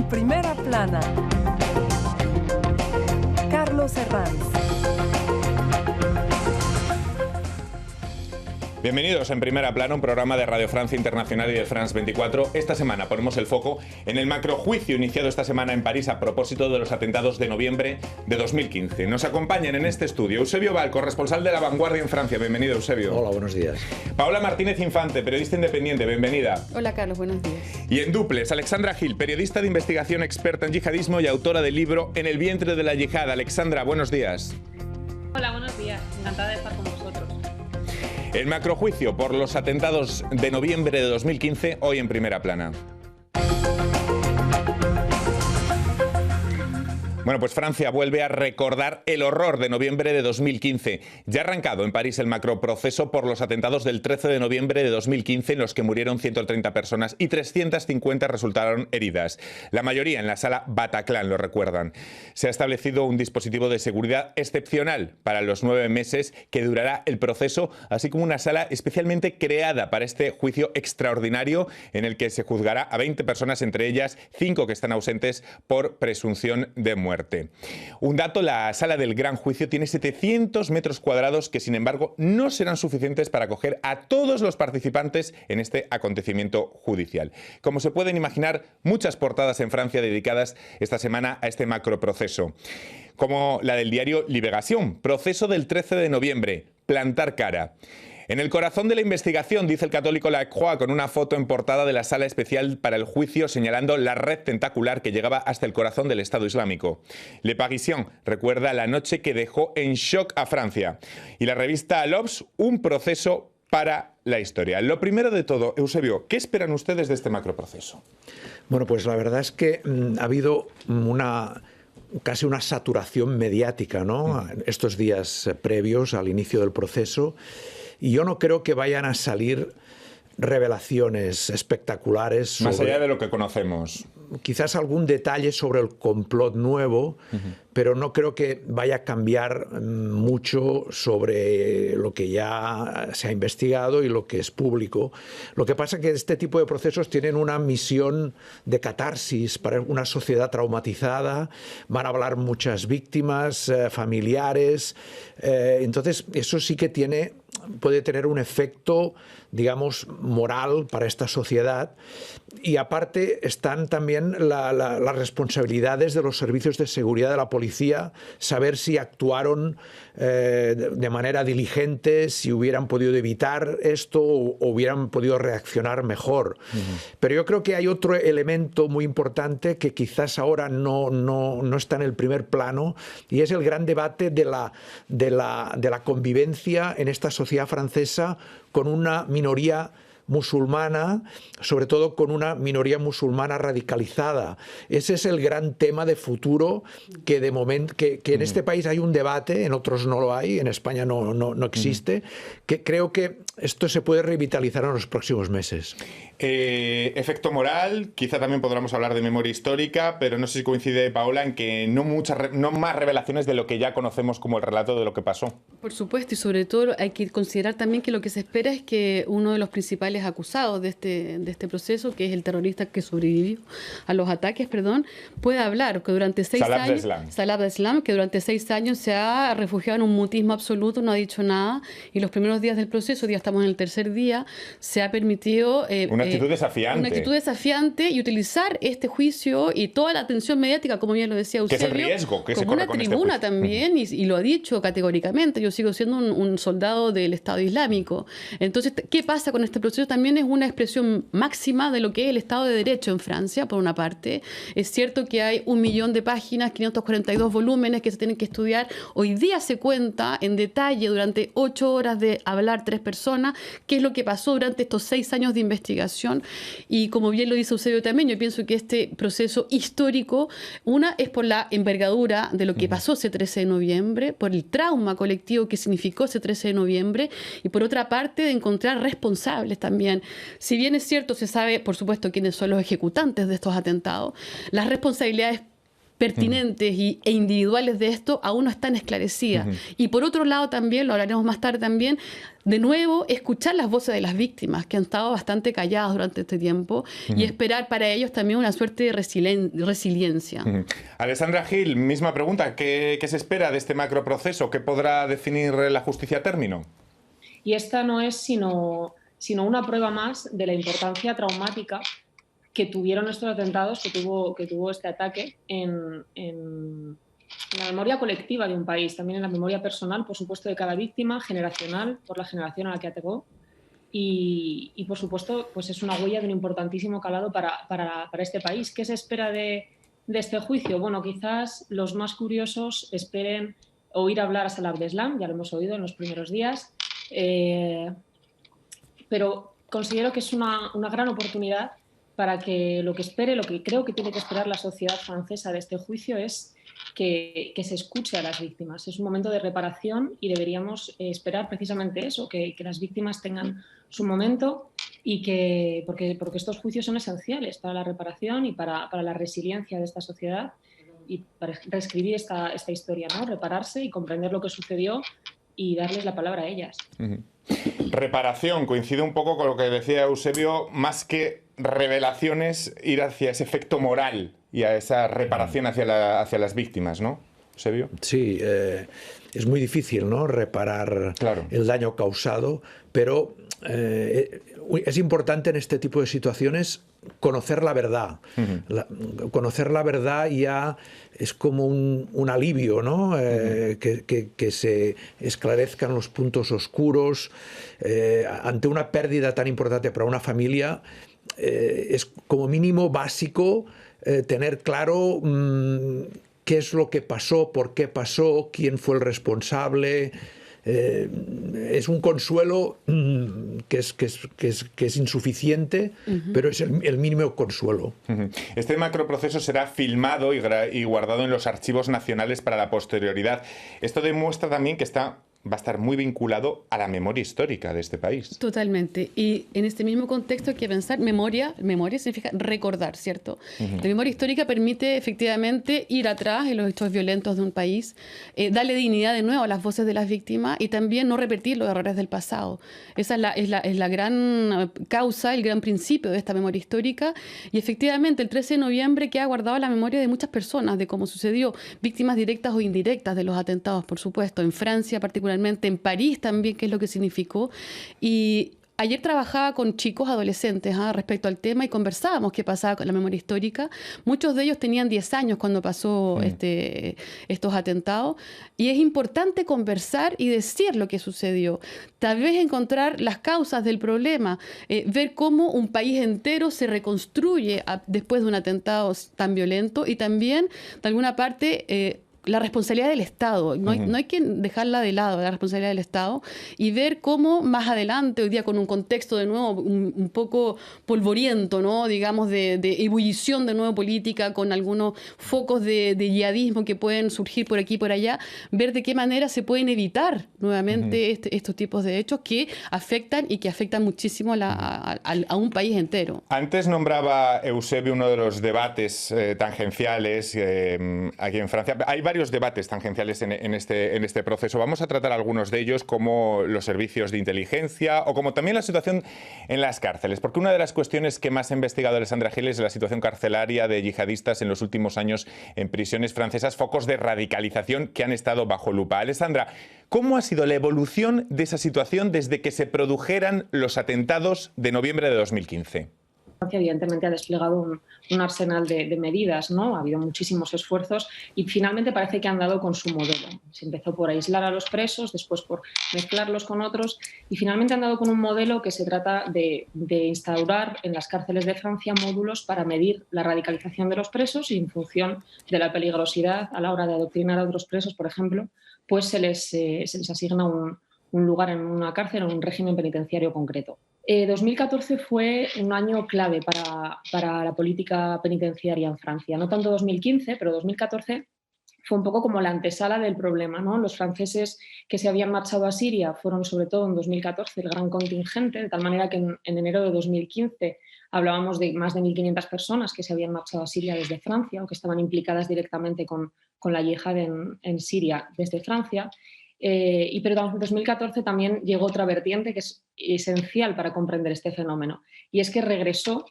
Primera Plana, Carlos Herranz. Bienvenidos en Primera Plana, un programa de Radio Francia Internacional y de France 24. Esta semana ponemos el foco en el macrojuicio iniciado esta semana en París a propósito de los atentados de noviembre de 2015. Nos acompañan en este estudio Eusebio Val, corresponsal de La Vanguardia en Francia. Bienvenido, Eusebio. Hola, buenos días. Paola Martínez Infante, periodista independiente. Bienvenida. Hola, Carlos, buenos días. Y en duples, Alexandra Gil, periodista de investigación, experta en yihadismo y autora del libro En el vientre de la yihad. Alexandra, buenos días. Hola, buenos días. Encantada de estar con vosotros. El macrojuicio por los atentados de noviembre de 2015, hoy en Primera Plana. Bueno, pues Francia vuelve a recordar el horror de noviembre de 2015. Ya ha arrancado en París el macroproceso por los atentados del 13 de noviembre de 2015 en los que murieron 130 personas y 350 resultaron heridas. La mayoría en la sala Bataclan, lo recuerdan. Se ha establecido un dispositivo de seguridad excepcional para los 9 meses que durará el proceso, así como una sala especialmente creada para este juicio extraordinario en el que se juzgará a 20 personas, entre ellas 5 que están ausentes por presunción de muerte. Un dato, la sala del Gran Juicio tiene 700 metros cuadrados que, sin embargo, no serán suficientes para acoger a todos los participantes en este acontecimiento judicial. Como se pueden imaginar, muchas portadas en Francia dedicadas esta semana a este macroproceso, como la del diario Libération, proceso del 13 de noviembre, plantar cara. En el corazón de la investigación, dice el católico La Croix, con una foto en portada de la sala especial para el juicio señalando la red tentacular que llegaba hasta el corazón del Estado Islámico. Le Parisien recuerda la noche que dejó en shock a Francia. Y la revista L'Obs, un proceso para la historia. Lo primero de todo, Eusebio, ¿qué esperan ustedes de este macroproceso? Bueno, pues la verdad es que ha habido casi una saturación mediática, ¿no? Estos días previos al inicio del proceso. Y yo no creo que vayan a salir revelaciones espectaculares sobre, más allá de lo que conocemos. Quizás algún detalle sobre el complot nuevo, pero no creo que vaya a cambiar mucho sobre lo que ya se ha investigado y lo que es público. Lo que pasa es que este tipo de procesos tienen una misión de catarsis para una sociedad traumatizada. Van a hablar muchas víctimas, familiares. Entonces, eso sí que puede tener un efecto, digamos, moral para esta sociedad. Y aparte están también las responsabilidades de los servicios de seguridad de la policía, saber si actuaron de manera diligente, si hubieran podido evitar esto o hubieran podido reaccionar mejor. Pero yo creo que hay otro elemento muy importante que quizás ahora no está en el primer plano, y es el gran debate de la convivencia en esta sociedad francesa con una minoría musulmana, sobre todo con una minoría musulmana radicalizada. Ese es el gran tema de futuro que de momento que en este país hay un debate, en otros no lo hay, en España no existe, que creo que esto se puede revitalizar en los próximos meses. Efecto moral, quizá también podamos hablar de memoria histórica, pero no sé si coincide Paola en que no más revelaciones de lo que ya conocemos como el relato de lo que pasó. Por supuesto, y sobre todo hay que considerar también que lo que se espera es que uno de los principales acusados de este proceso, que es el terrorista que sobrevivió a los ataques, pueda hablar, que durante 6 años, Salah Abdeslam, que durante 6 años se ha refugiado en un mutismo absoluto, no ha dicho nada, y los primeros días del proceso, ya estamos en el tercer día, se ha permitido una actitud desafiante. Una actitud desafiante y utilizar este juicio y toda la atención mediática, como bien lo decía Eusebio, que es el riesgo que se como corre una tribuna también, y lo ha dicho categóricamente. Yo sigo siendo un soldado del Estado Islámico. Entonces, ¿qué pasa con este proceso? También es una expresión máxima de lo que es el Estado de Derecho en Francia, por una parte. Es cierto que hay 1 millón de páginas, 542 volúmenes que se tienen que estudiar. Hoy día se cuenta en detalle durante 8 horas de hablar 3 personas qué es lo que pasó durante estos 6 años de investigación. Y como bien lo dice Eusebio también, yo pienso que este proceso histórico, una es por la envergadura de lo que pasó ese 13 de noviembre, por el trauma colectivo que significó ese 13 de noviembre, y por otra parte de encontrar responsables también. Si bien es cierto, se sabe, por supuesto, quiénes son los ejecutantes de estos atentados, las responsabilidades pertinentes e individuales de esto aún no están esclarecidas. Y por otro lado también, lo hablaremos más tarde también, de nuevo, escuchar las voces de las víctimas, que han estado bastante calladas durante este tiempo, y esperar para ellos también una suerte de resiliencia. Alessandra Gil, misma pregunta. ¿Qué se espera de este macroproceso? ¿Qué podrá definir la justicia a término? Y esta no es sino una prueba más de la importancia traumática que tuvieron estos atentados, que tuvo este ataque en la memoria colectiva de un país, también en la memoria personal, por supuesto, de cada víctima, generacional, por la generación a la que atacó. Y por supuesto, pues es una huella de un importantísimo calado para este país. ¿Qué se espera de este juicio? Bueno, quizás los más curiosos esperen oír hablar a Salah Abdeslam, ya lo hemos oído en los primeros días, pero considero que es una gran oportunidad para que lo que creo que tiene que esperar la sociedad francesa de este juicio es que se escuche a las víctimas. Es un momento de reparación y deberíamos esperar precisamente eso, que las víctimas tengan su momento y porque estos juicios son esenciales para la reparación y para la resiliencia de esta sociedad y para reescribir esta historia, ¿no? Repararse y comprender lo que sucedió y darles la palabra a ellas. Reparación, coincide un poco con lo que decía Eusebio, más que revelaciones, ir hacia ese efecto moral y a esa reparación hacia las víctimas, ¿no, Eusebio? Sí, es muy difícil, ¿no?, reparar el daño causado, pero es importante en este tipo de situaciones conocer la verdad. Conocer la verdad ya es como un alivio, ¿no? Que se esclarezcan los puntos oscuros. Ante una pérdida tan importante para una familia, es como mínimo básico tener claro qué es lo que pasó, por qué pasó, quién fue el responsable. Es un consuelo que es insuficiente, pero es el mínimo consuelo. Este macroproceso será filmado y guardado en los archivos nacionales para la posterioridad. Esto demuestra también que va a estar muy vinculado a la memoria histórica de este país. Totalmente. Y en este mismo contexto hay que pensar, memoria significa recordar, ¿cierto? La memoria histórica permite efectivamente ir atrás en los hechos violentos de un país, darle dignidad de nuevo a las voces de las víctimas y también no repetir los errores del pasado. Esa es la gran causa, el gran principio de esta memoria histórica. Y efectivamente el 13 de noviembre queda guardado la memoria de muchas personas, de cómo sucedió, víctimas directas o indirectas de los atentados, por supuesto, en Francia particularmente, en París también, qué es lo que significó. Y ayer trabajaba con chicos adolescentes respecto al tema y conversábamos qué pasaba con la memoria histórica. Muchos de ellos tenían 10 años cuando pasó estos atentados y es importante conversar y decir lo que sucedió. Tal vez encontrar las causas del problema, ver cómo un país entero se reconstruye después de un atentado tan violento y también, de alguna parte, la responsabilidad del Estado. No hay que dejarla de lado, la responsabilidad del Estado, y ver cómo más adelante, hoy día con un contexto de nuevo un poco polvoriento, ¿no?, digamos, de ebullición de nuevo política, con algunos focos de yihadismo que pueden surgir por aquí y por allá, ver de qué manera se pueden evitar nuevamente estos tipos de hechos que afectan muchísimo a un país entero. Antes nombraba Eusebio uno de los debates tangenciales aquí en Francia. Hay varios debates tangenciales en este proceso. Vamos a tratar algunos de ellos, como los servicios de inteligencia o como también la situación en las cárceles, porque una de las cuestiones que más ha investigado Alessandra Gil es la situación carcelaria de yihadistas en los últimos años en prisiones francesas, focos de radicalización que han estado bajo lupa. Alessandra, ¿cómo ha sido la evolución de esa situación desde que se produjeran los atentados de noviembre de 2015? Que evidentemente ha desplegado un arsenal de medidas, ¿no? Ha habido muchísimos esfuerzos y finalmente parece que han dado con su modelo. Se empezó por aislar a los presos, después por mezclarlos con otros y finalmente han dado con un modelo que se trata de instaurar en las cárceles de Francia módulos para medir la radicalización de los presos y en función de la peligrosidad a la hora de adoctrinar a otros presos, por ejemplo, pues se les asigna un lugar en una cárcel o en un régimen penitenciario concreto. 2014 fue un año clave para la política penitenciaria en Francia. No tanto 2015, pero 2014 fue un poco como la antesala del problema, ¿no? Los franceses que se habían marchado a Siria fueron sobre todo en 2014 el gran contingente, de tal manera que en enero de 2015 hablábamos de más de 1.500 personas que se habían marchado a Siria desde Francia o que estaban implicadas directamente con la yihad en Siria desde Francia. Pero en 2014 también llegó otra vertiente que es esencial para comprender este fenómeno, y es que regresó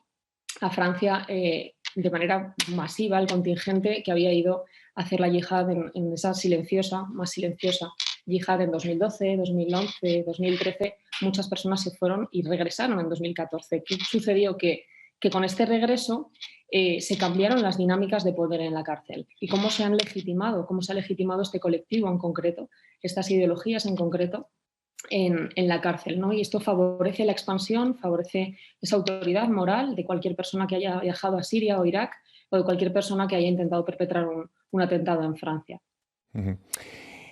a Francia de manera masiva el contingente que había ido a hacer la yihad en esa más silenciosa yihad en 2012, 2011, 2013. Muchas personas se fueron y regresaron en 2014. ¿Qué sucedió? Que con este regreso se cambiaron las dinámicas de poder en la cárcel. ¿Y cómo se ha legitimado este colectivo en concreto, estas ideologías en concreto, en la cárcel, ¿no? Y esto favorece la expansión, favorece esa autoridad moral de cualquier persona que haya viajado a Siria o Irak, o de cualquier persona que haya intentado perpetrar un atentado en Francia. Uh-huh.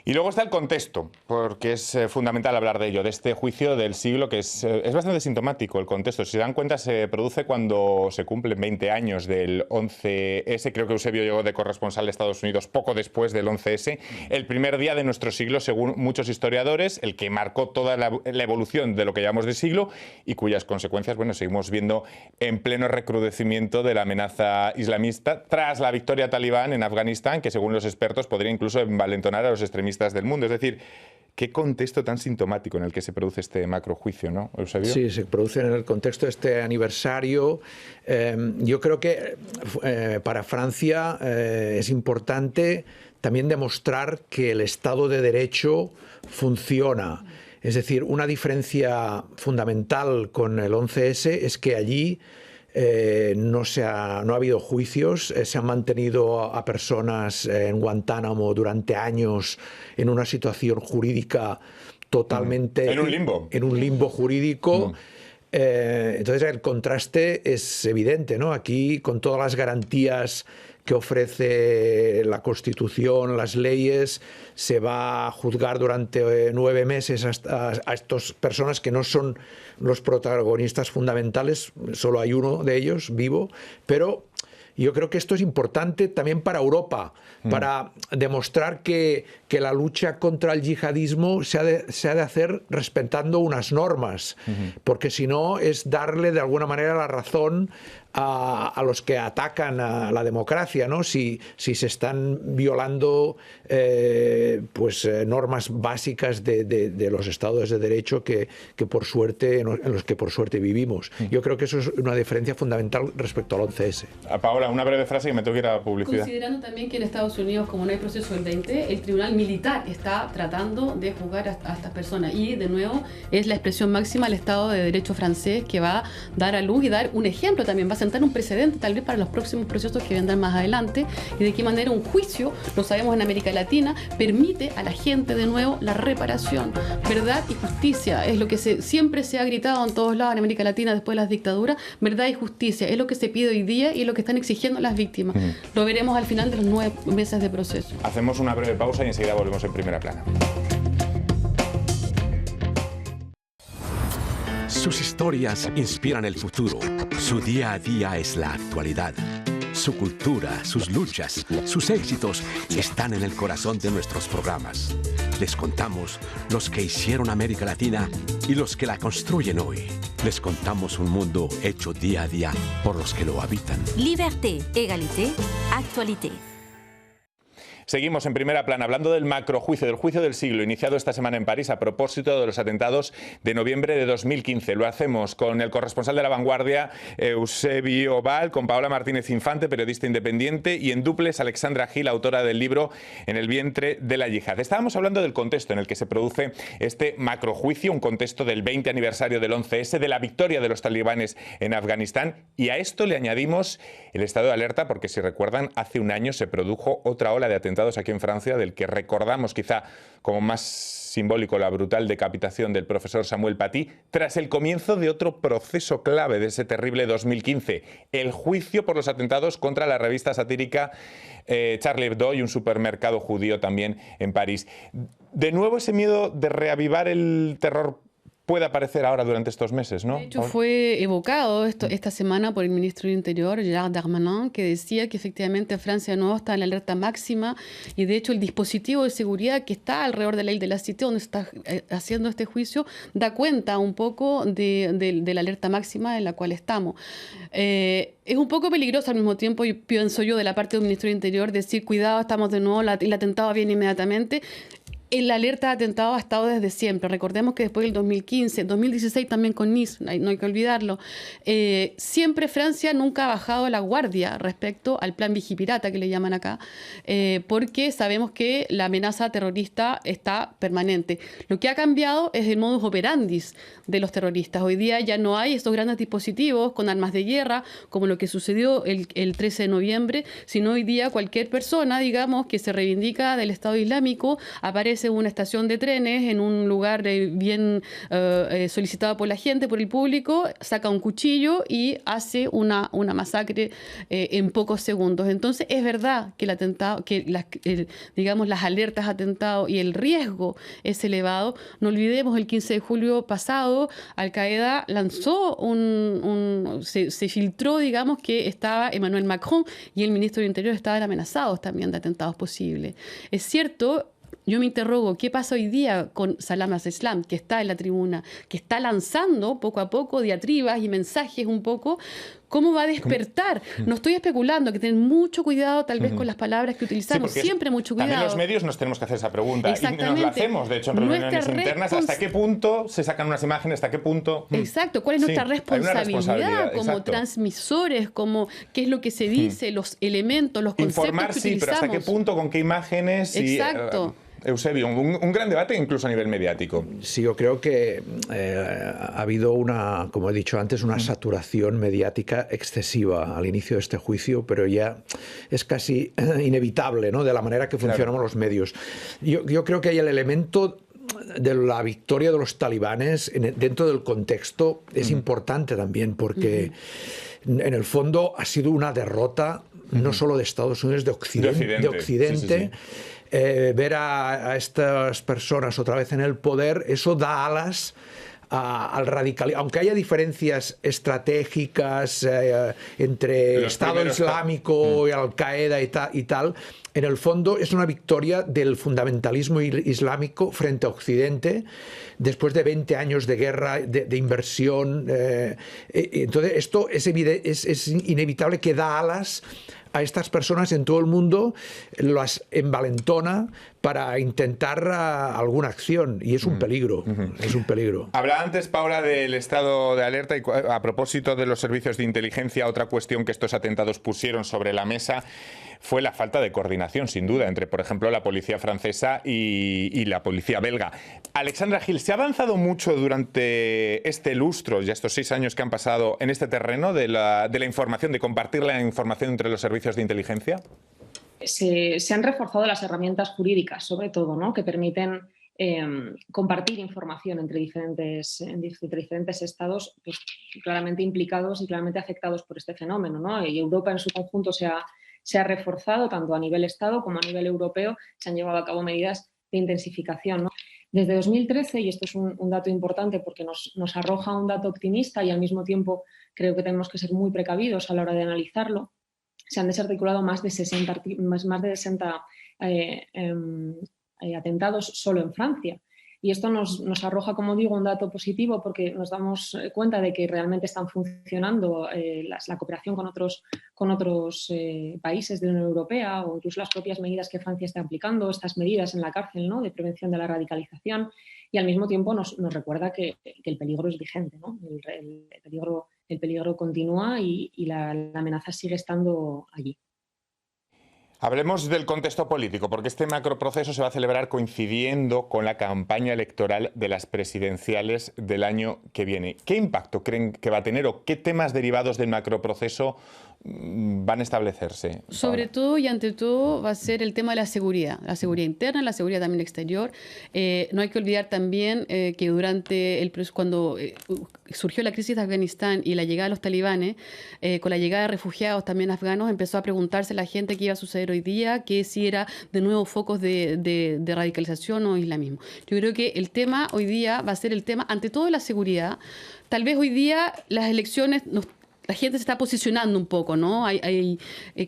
Y luego está el contexto, porque es fundamental hablar de ello, de este juicio del siglo, que es bastante sintomático el contexto. Si se dan cuenta, se produce cuando se cumplen 20 años del 11S. Creo que Eusebio llegó de corresponsal de Estados Unidos poco después del 11S. El primer día de nuestro siglo, según muchos historiadores, el que marcó toda la evolución de lo que llamamos de siglo y cuyas consecuencias, bueno, seguimos viendo en pleno recrudecimiento de la amenaza islamista tras la victoria talibán en Afganistán, que según los expertos podría incluso envalentonar a los extremistas del mundo. Es decir, qué contexto tan sintomático en el que se produce este macrojuicio, ¿no, Eusebio? Sí, se produce en el contexto de este aniversario. Yo creo que para Francia es importante también demostrar que el Estado de Derecho funciona. Es decir, una diferencia fundamental con el 11S es que allí no ha habido juicios, se han mantenido a personas en Guantánamo durante años en una situación jurídica totalmente... En un limbo. En un limbo jurídico. Entonces el contraste es evidente, ¿no? Aquí, con todas las garantías que ofrece la Constitución, las leyes, se va a juzgar durante 9 meses a estas personas que no son los protagonistas fundamentales, solo hay uno de ellos vivo, pero yo creo que esto es importante también para Europa, para demostrar que la lucha contra el yihadismo se ha de hacer respetando unas normas, porque si no es darle de alguna manera la razón a los que atacan a la democracia, ¿no? Si se están violando normas básicas de los estados de derecho en los que por suerte vivimos. Yo creo que eso es una diferencia fundamental respecto al 11S. Paola, una breve frase y me tengo que ir a la publicidad. Considerando también que en Estados Unidos, como no hay proceso del 20, el tribunal militar está tratando de juzgar a estas personas, y de nuevo es la expresión máxima del Estado de Derecho francés que va a dar a luz y dar un ejemplo también, va a sentar un precedente tal vez para los próximos procesos que vendrán más adelante, y de qué manera un juicio, lo sabemos en América Latina, permite a la gente de nuevo la reparación. Verdad y justicia es lo que siempre se ha gritado en todos lados en América Latina después de las dictaduras. Verdad y justicia es lo que se pide hoy día y es lo que están exigiendo las víctimas. Lo veremos al final de los 9 meses de proceso. Hacemos una breve pausa y enseguida volvemos en Primera Plana. Sus historias inspiran el futuro. Su día a día es la actualidad. Su cultura, sus luchas, sus éxitos están en el corazón de nuestros programas. Les contamos los que hicieron América Latina y los que la construyen hoy. Les contamos un mundo hecho día a día por los que lo habitan. Liberté, égalité, actualité. Seguimos en Primera Plana hablando del macrojuicio, del juicio del siglo, iniciado esta semana en París a propósito de los atentados de noviembre de 2015. Lo hacemos con el corresponsal de La Vanguardia, Eusebio Val, con Paola Martínez Infante, periodista independiente, y en duples Alexandra Gil, autora del libro En el vientre de la yihad. Estábamos hablando del contexto en el que se produce este macrojuicio, un contexto del 20 aniversario del 11S, de la victoria de los talibanes en Afganistán, y a esto le añadimos el estado de alerta porque, si recuerdan, hace un año se produjo otra ola de atentados aquí en Francia, del que recordamos quizá como más simbólico la brutal decapitación del profesor Samuel Paty, tras el comienzo de otro proceso clave de ese terrible 2015, el juicio por los atentados contra la revista satírica Charlie Hebdo y un supermercado judío también en París. De nuevo ese miedo de reavivar el terror puede aparecer ahora durante estos meses, ¿no? De hecho, fue evocado esta semana por el ministro del Interior, Gérald Darmanin, que decía que efectivamente Francia no está en la alerta máxima y de hecho el dispositivo de seguridad que está alrededor de la isla de la Cité, donde se está haciendo este juicio, da cuenta un poco de la alerta máxima en la cual estamos. Es un poco peligroso al mismo tiempo, y pienso yo, de la parte del ministro del Interior, decir, cuidado, estamos de nuevo, el atentado viene inmediatamente. La alerta de atentado ha estado desde siempre. Recordemos que después del 2015, 2016 también con Nice, no hay que olvidarlo, siempre Francia nunca ha bajado la guardia respecto al plan Vigipirata, que le llaman acá, porque sabemos que la amenaza terrorista está permanente. Lo que ha cambiado es el modus operandi de los terroristas. Hoy día ya no hay estos grandes dispositivos con armas de guerra, como lo que sucedió el 13 de noviembre, sino hoy día cualquier persona, digamos, que se reivindica del Estado Islámico, aparece en una estación de trenes, en un lugar bien solicitado por la gente, por el público, saca un cuchillo y hace una masacre en pocos segundos. Entonces, es verdad que el atentado, que digamos, las alertas de atentado y el riesgo es elevado. No olvidemos, el 15 de julio pasado, Al-Qaeda lanzó se filtró, digamos, que estaba Emmanuel Macron y el ministro del Interior estaban amenazados también de atentados posibles. Es cierto. Yo me interrogo, ¿qué pasa hoy día con Salam al-Islam, que está en la tribuna, que está lanzando poco a poco diatribas y mensajes un poco? ¿Cómo va a despertar? No estoy especulando, hay que tener mucho cuidado tal vez con las palabras que utilizamos, sí, siempre mucho cuidado. También los medios nos tenemos que hacer esa pregunta, y nos la hacemos, de hecho, en reuniones internas, ¿hasta qué punto se sacan unas imágenes, hasta qué punto? Exacto, ¿cuál es nuestra responsabilidad como exacto. transmisores, como qué es lo que se dice, los elementos, los conceptos informar, que sí, utilizamos? pero ¿hasta qué punto, con qué imágenes? Exacto. Eusebio, un gran debate incluso a nivel mediático. Sí, yo creo que ha habido como he dicho antes, una saturación mediática excesiva al inicio de este juicio, pero ya es casi inevitable, ¿no?, de la manera que funcionamos los medios. Yo creo que hay el elemento de la victoria de los talibanes dentro del contexto es importante también, porque en el fondo ha sido una derrota no solo de Estados Unidos, de Occidente. Sí. Ver a estas personas otra vez en el poder, eso da alas al radicalismo. Aunque haya diferencias estratégicas entre el Estado Islámico y Al-Qaeda y tal, en el fondo es una victoria del fundamentalismo islámico frente a Occidente, después de 20 años de guerra, de inversión. Entonces, esto es inevitable, que da alas a estas personas en todo el mundo, las envalentona para intentar alguna acción, y es un peligro, es un peligro. Hablaba antes, Paula, del estado de alerta, y a propósito de los servicios de inteligencia, otra cuestión que estos atentados pusieron sobre la mesa fue la falta de coordinación, sin duda, entre, por ejemplo, la policía francesa y la policía belga. Alexandra Gil, ¿se ha avanzado mucho durante este lustro, ya estos 6 años que han pasado, en este terreno de la información, de compartir la información entre los servicios de inteligencia? Se han reforzado las herramientas jurídicas, sobre todo, ¿no?, que permiten compartir información entre diferentes estados, pues, claramente implicados y claramente afectados por este fenómeno, ¿no? Y Europa en su conjunto se ha reforzado, tanto a nivel Estado como a nivel europeo. Se han llevado a cabo medidas de intensificación, ¿no? Desde 2013, y esto es un dato importante porque nos arroja un dato optimista, y al mismo tiempo creo que tenemos que ser muy precavidos a la hora de analizarlo, se han desarticulado más de 60 atentados solo en Francia. Y esto nos arroja, como digo, un dato positivo, porque nos damos cuenta de que realmente están funcionando la cooperación con otros países de la Unión Europea, o incluso las propias medidas que Francia está aplicando, estas medidas en la cárcel, ¿no?, de prevención de la radicalización, y al mismo tiempo nos recuerda que el peligro es vigente, ¿no? El peligro continúa y la amenaza sigue estando allí. Hablemos del contexto político, porque este macroproceso se va a celebrar coincidiendo con la campaña electoral de las presidenciales del año que viene. ¿Qué impacto creen que va a tener, o qué temas derivados del macroproceso van a establecerse? Sobre todo y ante todo va a ser el tema de la seguridad interna, la seguridad también exterior. No hay que olvidar también que durante cuando surgió la crisis de Afganistán y la llegada de los talibanes, con la llegada de refugiados también afganos, empezó a preguntarse la gente qué iba a suceder hoy día, que si era de nuevo focos de radicalización o islamismo. Yo creo que el tema hoy día va a ser el tema, ante todo, la seguridad. Tal vez hoy día las elecciones la gente se está posicionando un poco, ¿no? Hay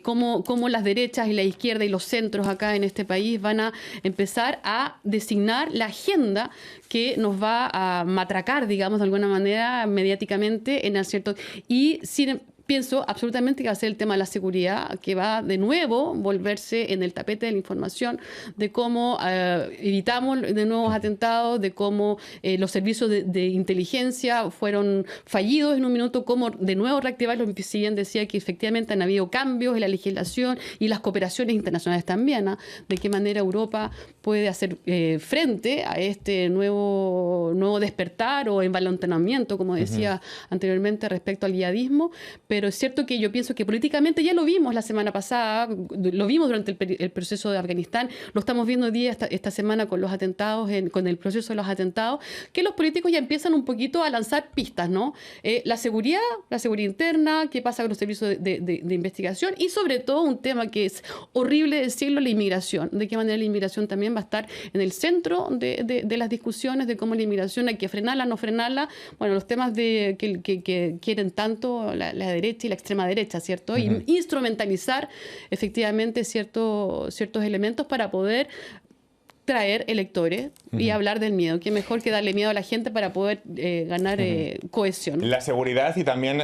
cómo las derechas y la izquierda y los centros acá en este país van a empezar a designar la agenda que nos va a matracar, digamos, de alguna manera, mediáticamente en el cierto. Y pienso absolutamente que va a ser el tema de la seguridad, que va de nuevo volverse en el tapete de la información, de cómo evitamos de nuevos atentados, de cómo los servicios de inteligencia fueron fallidos en un minuto, cómo de nuevo reactivarlos, si bien decía que efectivamente han habido cambios en la legislación y las cooperaciones internacionales también, ¿eh? De qué manera Europa puede hacer frente a este nuevo despertar o envalentonamiento, como decía anteriormente, respecto al yihadismo. Pero es cierto que yo pienso que políticamente ya lo vimos la semana pasada, lo vimos durante el proceso de Afganistán, lo estamos viendo hoy día esta semana con los atentados, con el proceso de los atentados, que los políticos ya empiezan un poquito a lanzar pistas, ¿no? La seguridad interna, qué pasa con los servicios de investigación y sobre todo un tema que es horrible decirlo, la inmigración. De qué manera la inmigración también va a estar en el centro de las discusiones de cómo la inmigración hay que frenarla, no frenarla. Bueno, los temas que quieren tanto la derecha y la extrema derecha, ¿cierto? Y instrumentalizar efectivamente ciertos elementos para poder traer electores y hablar del miedo. Qué mejor que darle miedo a la gente para poder ganar cohesión. La seguridad y también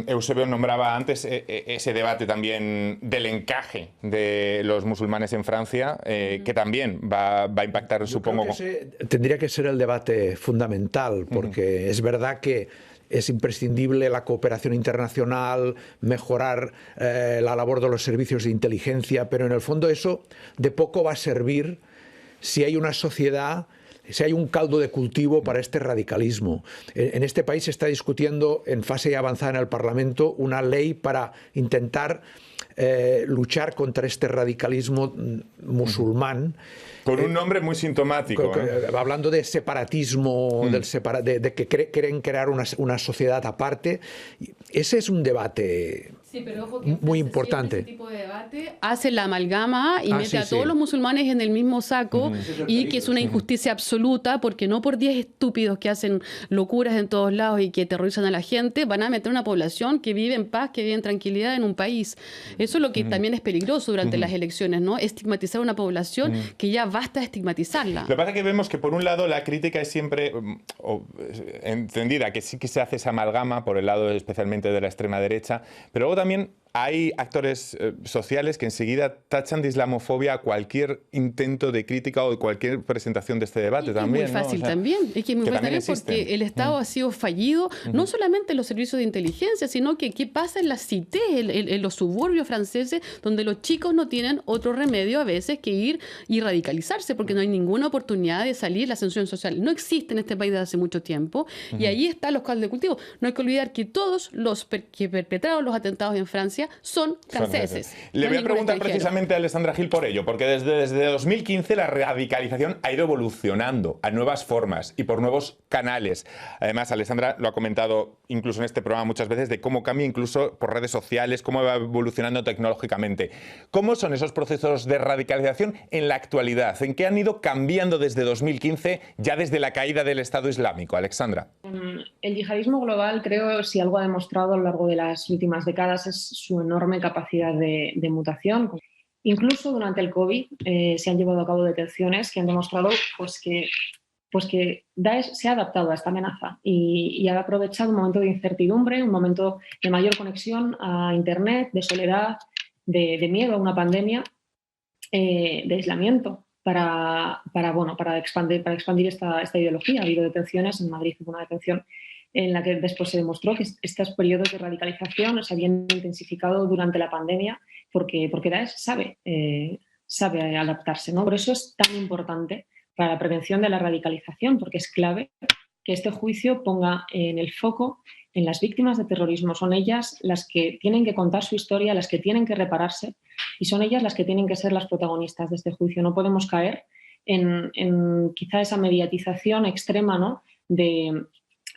Eusebio nombraba antes ese debate también del encaje de los musulmanes en Francia, que también va a impactar, Yo supongo. creo que tendría que ser el debate fundamental, porque es verdad que es imprescindible la cooperación internacional, mejorar la labor de los servicios de inteligencia, pero en el fondo eso de poco va a servir si hay una sociedad, si hay un caldo de cultivo para este radicalismo. En este país se está discutiendo en fase avanzada en el Parlamento una ley para intentar luchar contra este radicalismo musulmán. Con un nombre muy sintomático. Hablando de separatismo, de que quieren crear una sociedad aparte. Ese es un debate pero ojo que muy importante. Ese tipo de debate hace la amalgama y mete a todos los musulmanes en el mismo saco y que es una injusticia absoluta porque no por 10 estúpidos que hacen locuras en todos lados y que aterrorizan a la gente van a meter una población que vive en paz, que vive en tranquilidad en un país. Eso es lo que también es peligroso durante las elecciones, ¿no? Estigmatizar a una población que ya basta de estigmatizarla. Lo que pasa es que vemos que por un lado la crítica es siempre entendida, que sí que se hace esa amalgama por el lado especialmente de la extrema derecha, pero luego también hay actores sociales que enseguida tachan de islamofobia cualquier intento de crítica o de cualquier presentación de este debate también. Es muy fácil, ¿no? O sea, también. Es que es muy fácil también existen. Porque el Estado ha sido fallido, no solamente en los servicios de inteligencia, sino que qué pasa en las cités, en los suburbios franceses, donde los chicos no tienen otro remedio a veces que ir y radicalizarse, porque no hay ninguna oportunidad de salir. La ascensión social no existe en este país desde hace mucho tiempo, y ahí están los caldos de cultivo. No hay que olvidar que todos los que perpetraron los atentados en Francia son franceses. Le voy a preguntar precisamente a Alessandra Gil por ello, porque desde 2015 la radicalización ha ido evolucionando a nuevas formas y por nuevos canales. Además, Alessandra lo ha comentado incluso en este programa muchas veces, de cómo cambia incluso por redes sociales, cómo va evolucionando tecnológicamente. ¿Cómo son esos procesos de radicalización en la actualidad? ¿En qué han ido cambiando desde 2015, ya desde la caída del Estado Islámico? Alexandra. El yihadismo global, creo, si algo ha demostrado a lo largo de las últimas décadas, es su enorme capacidad de mutación. Incluso durante el COVID se han llevado a cabo detenciones que han demostrado que Daesh se ha adaptado a esta amenaza y ha aprovechado un momento de incertidumbre, un momento de mayor conexión a Internet, de soledad, de miedo a una pandemia, de aislamiento para expandir esta ideología. Ha habido detenciones, en Madrid hubo una detención en la que después se demostró que estos periodos de radicalización se habían intensificado durante la pandemia porque Daesh sabe adaptarse, ¿no? Por eso es tan importante para la prevención de la radicalización, porque es clave que este juicio ponga en el foco en las víctimas de terrorismo. Son ellas las que tienen que contar su historia, las que tienen que repararse, y son ellas las que tienen que ser las protagonistas de este juicio. No podemos caer en quizá esa mediatización extrema, ¿no?, de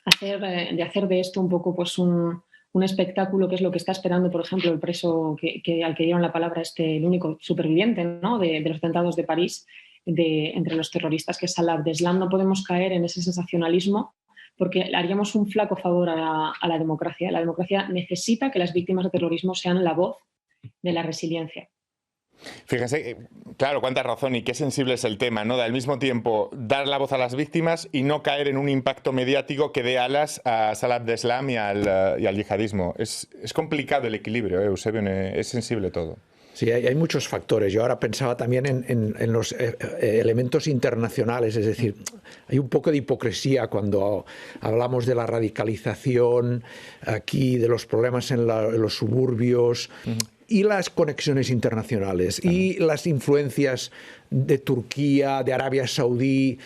hacer de esto un poco pues un espectáculo, que es lo que está esperando, por ejemplo, el preso al que dieron la palabra, el único superviviente, ¿no?, de los atentados de París, entre los terroristas, que es Salah Abdeslam. No podemos caer en ese sensacionalismo, porque haríamos un flaco favor a la democracia. La democracia necesita que las víctimas de terrorismo sean la voz de la resiliencia. Fíjense, claro, cuánta razón y qué sensible es el tema, ¿no? Al mismo tiempo, dar la voz a las víctimas y no caer en un impacto mediático que dé alas a Salah Abdeslam y al yihadismo. Es complicado el equilibrio, Eusebio, es sensible todo. Sí, hay muchos factores. Yo ahora pensaba también en los elementos internacionales, es decir, hay un poco de hipocresía cuando hablamos de la radicalización aquí, de los problemas en los suburbios, y las conexiones internacionales y las influencias de Turquía, de Arabia Saudí,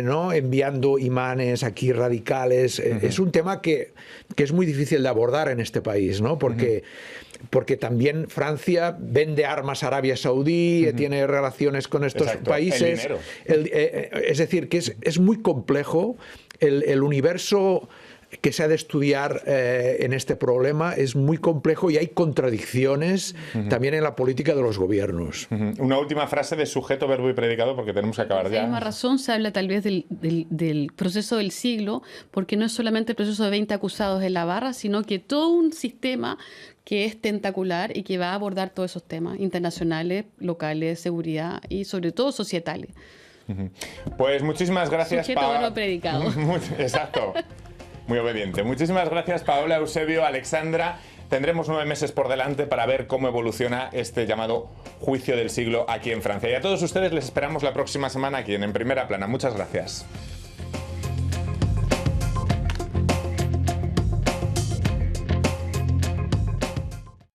¿no?, enviando imanes aquí radicales. Es un tema que es muy difícil de abordar en este país, ¿no? Porque también Francia vende armas a Arabia Saudí, tiene relaciones con estos países. Es decir, que es muy complejo el universo que se ha de estudiar en este problema. Es muy complejo y hay contradicciones también en la política de los gobiernos. Una última frase de sujeto, verbo y predicado, porque tenemos que acabar ya. Por la misma razón se habla tal vez del proceso del siglo, porque no es solamente el proceso de 20 acusados en la barra, sino que todo un sistema que es tentacular y que va a abordar todos esos temas internacionales, locales, seguridad y sobre todo societales. Pues muchísimas gracias, Sujeto, verbo, predicado. Exacto. Muy obediente. Muchísimas gracias, Paola, Eusebio, Alexandra. Tendremos 9 meses por delante para ver cómo evoluciona este llamado juicio del siglo aquí en Francia. Y a todos ustedes les esperamos la próxima semana aquí en Primera Plana. Muchas gracias.